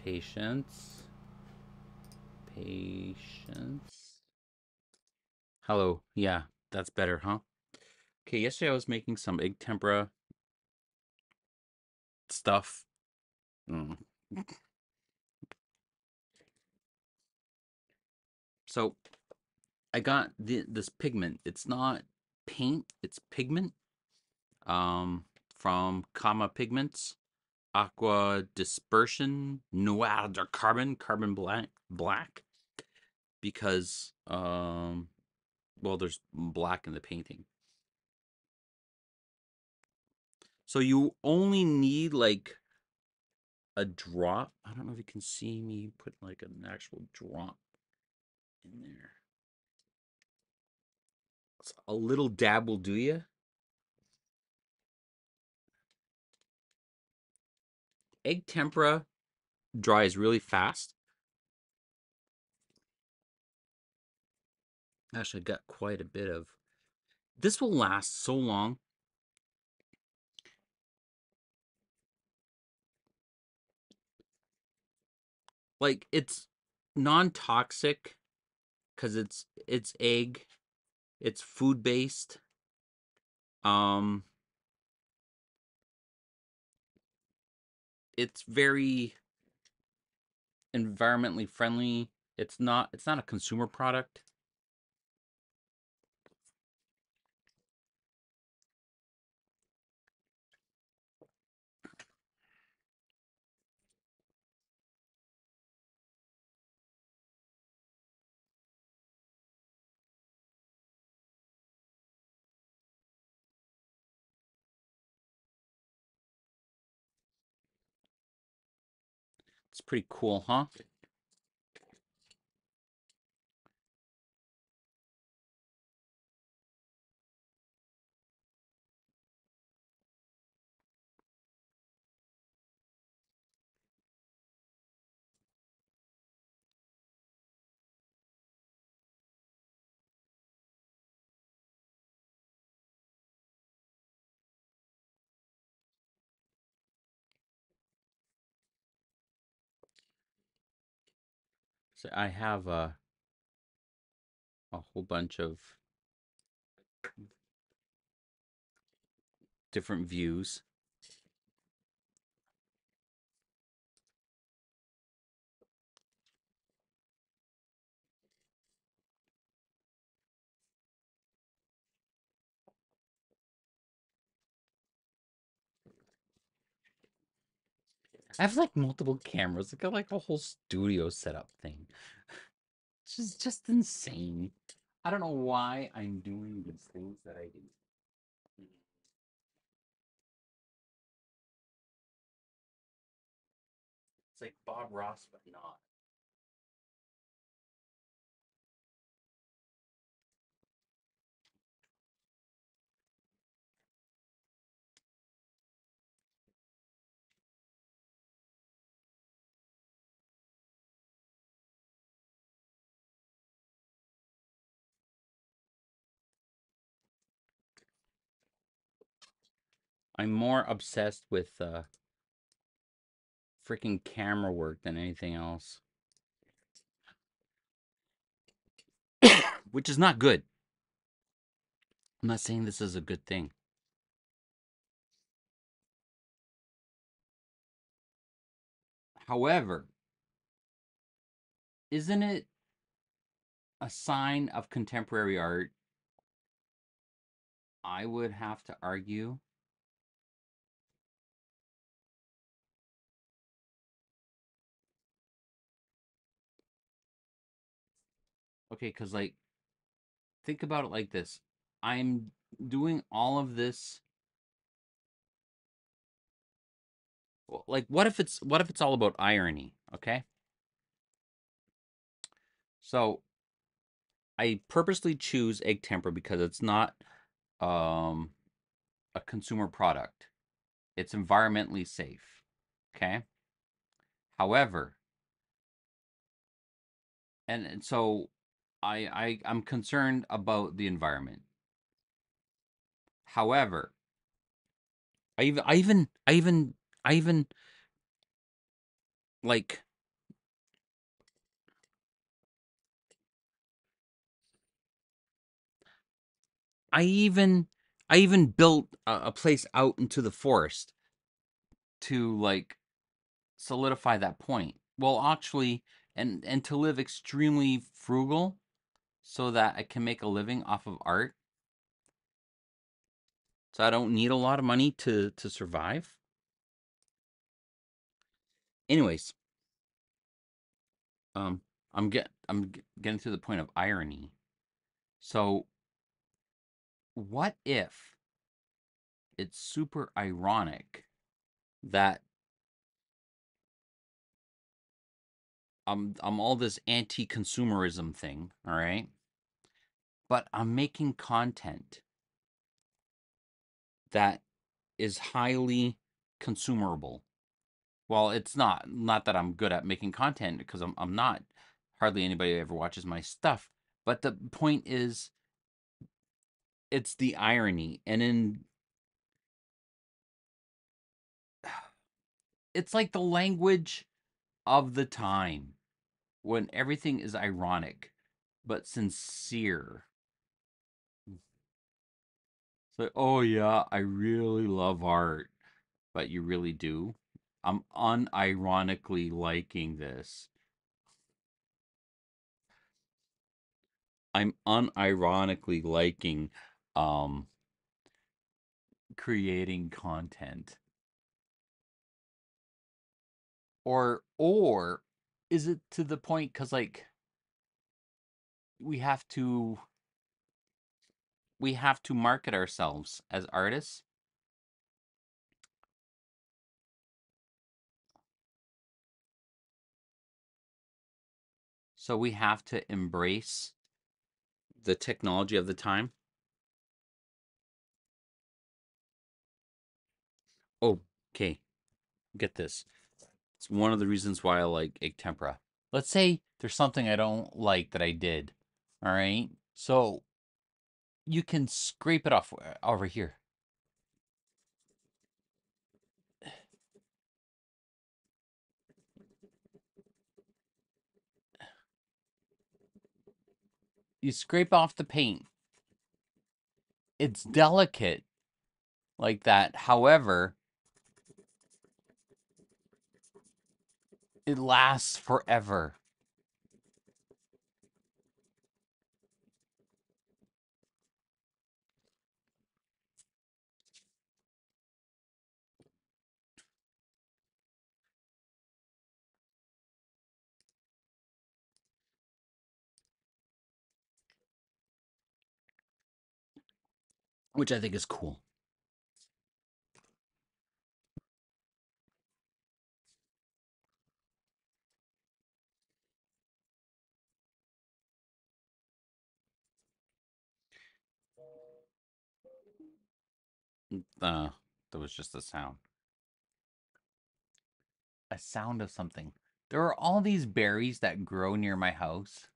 Patience. Patience. Hello. Yeah, that's better, huh? Okay, yesterday I was making some egg tempura stuff. Mm. So I got this pigment. It's not paint, it's pigment. Um, from Kama Pigments, Aqua Dispersion Noir de Carbon black, because well, there's black in the painting. So you only need like a drop. I don't know if you can see me put like an actual drop in there. So a little dab will do you. Egg tempera dries really fast. Actually, I got quite a bit of. This will last so long. Like it's non-toxic because it's egg. It's food based. Um, it's very environmentally friendly. It's not a consumer product. It's pretty cool, huh? So I have a whole bunch of different views. I have like multiple cameras. I got like a whole studio setup thing. It's just insane. I don't know why I'm doing these things that I do. It's like Bob Ross, but not. I'm more obsessed with freaking camera work than anything else, which is not good. I'm not saying this is a good thing. However, isn't it a sign of contemporary art? I would have to argue. Okay, because like think about it like this. I'm doing all of this. Like what if it's all about irony, okay? So I purposely choose egg tempera because it's not um a consumer product. It's environmentally safe. Okay? However, and so I'm concerned about the environment. However, I even like I even I even built a place out into the forest to like solidify that point. Well, actually, and to live extremely frugal so that I can make a living off of art. So I don't need a lot of money to survive. Anyways, um getting to the point of irony. So, what if it's super ironic that I'm all this anti-consumerism thing, all right? But I'm making content that is highly consumerable. Well, it's not that I'm good at making content because I'm not. Hardly anybody ever watches my stuff. But the point is, it's the irony, and in it's like the language of the time when everything is ironic but sincere. It's like, oh yeah, I really love art, but you really do. I'm unironically liking this. I'm unironically liking um creating content. Or is it to the point cuz like we have to we have to market ourselves as artists? So we have to embrace the technology of the time. Oh, okay. Get this. It's one of the reasons why I like egg tempura. Let's say there's something I don't like that I did. All right. So you can scrape it off over here. You scrape off the paint. It's delicate like that. However, it lasts forever. Which I think is cool. Uh, that was just a sound. A sound of something. There are all these berries that grow near my house.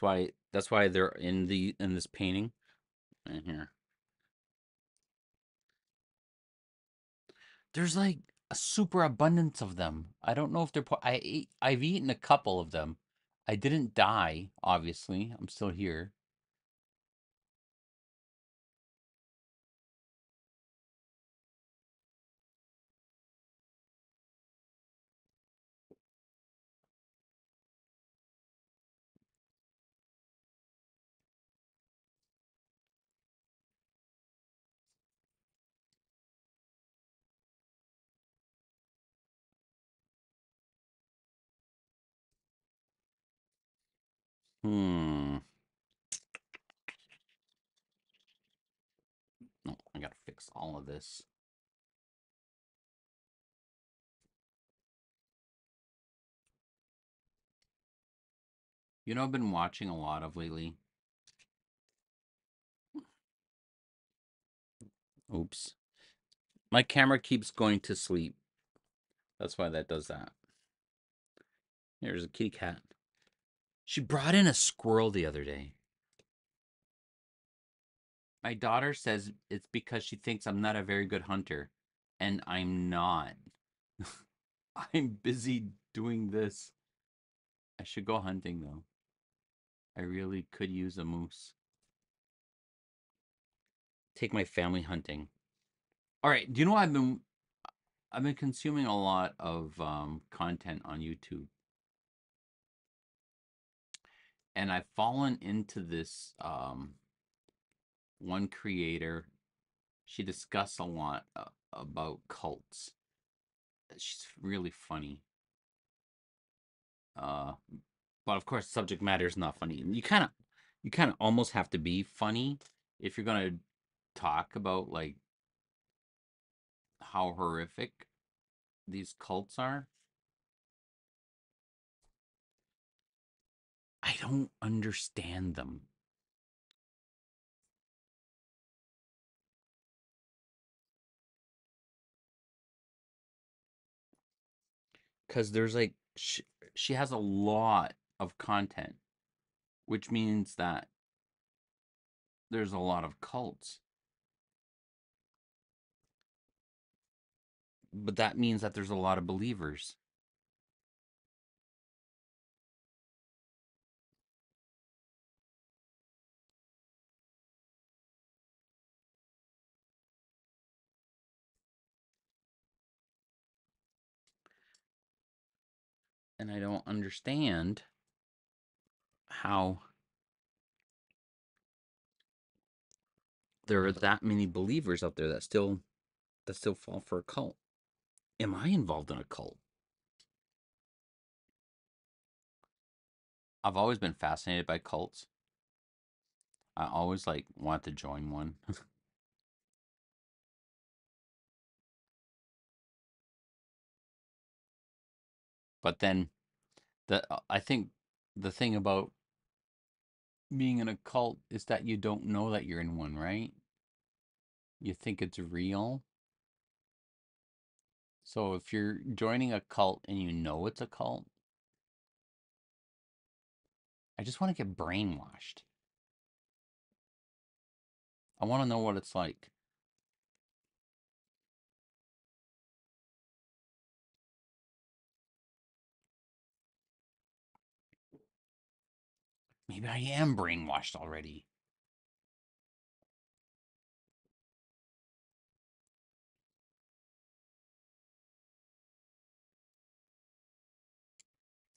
That's why they're in this painting in here. There's like a super abundance of them. I don't know if I've eaten a couple of them. I didn't die, obviously. I'm still here. Hmm. No, I gotta fix all of this. You know, I've been watching a lot of lately. Oops. My camera keeps going to sleep. That's why that does that. Here's a kitty cat. She brought in a squirrel the other day. My daughter says it's because she thinks I'm not a very good hunter, and I'm not. I'm busy doing this. I should go hunting though. I really could use a moose. Take my family hunting. All right. Do you know what I've been consuming a lot of content on YouTube, and I've fallen into this one creator. She discussed a lot about cults. She's really funny. Uh, but of course, subject matter is not funny. You kind of almost have to be funny if you're gonna talk about like how horrific these cults are. I don't understand them because there's like she has a lot of content, which means that there's a lot of cults. But that means that there's a lot of believers. And I don't understand how there are that many believers out there that still fall for a cult. Am I involved in a cult? I've always been fascinated by cults. I always like want to join one. But then I think the thing about being in a cult is that you don't know that you're in one, right? You think it's real. So if you're joining a cult and you know it's a cult, I just want to get brainwashed. I want to know what it's like. Maybe I am brainwashed already.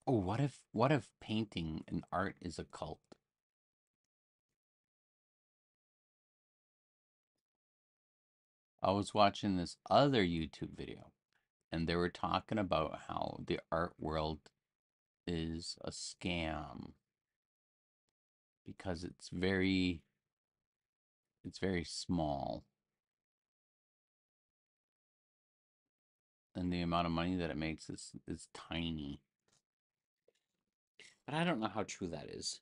Oh, what if painting and art is a cult? I was watching this other YouTube video and they were talking about how the art world is a scam because it's very small and the amount of money that it makes is tiny. But I don't know how true that is.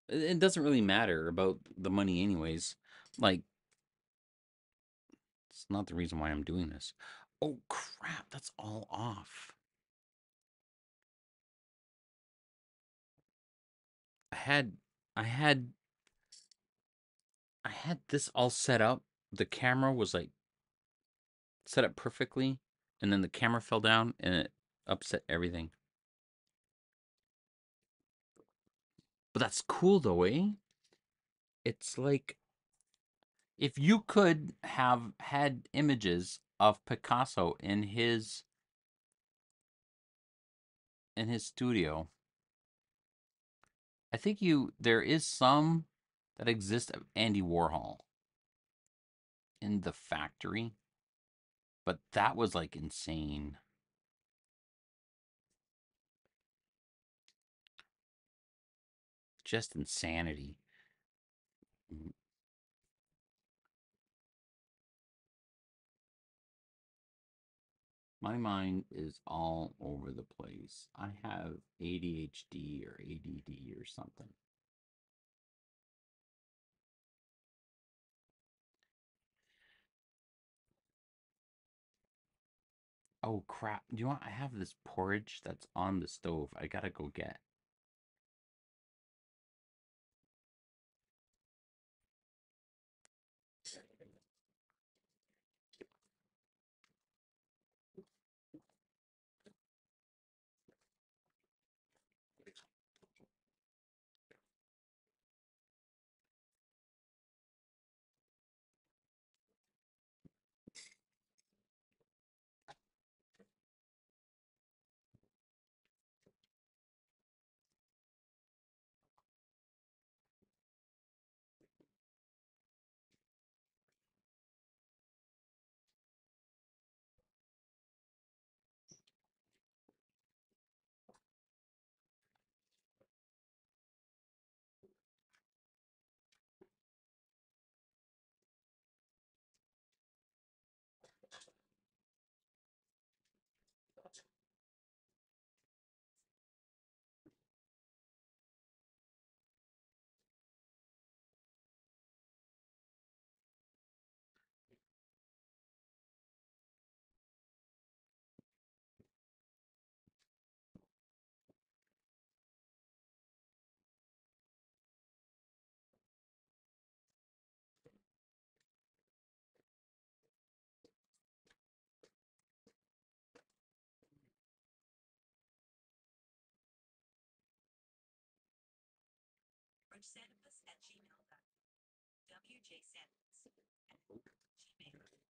It doesn't really matter about the money anyways. Like it's not the reason why I'm doing this. Oh crap, that's all off. I had I had I had this all set up. The camera was like set up perfectly, and then the camera fell down and it upset everything. But that's cool though, eh? It's like if you could have had images of Picasso in his studio, I think there is some that exist of Andy Warhol in the factory, but that was like insane. Just insanity. Mm, My mind is all over the place. I have ADHD or ADD or something. Oh crap. Do you want I have this porridge that's on the stove. I gotta go get. Sanipass at gmail.com. WJ Sanipass at gmail.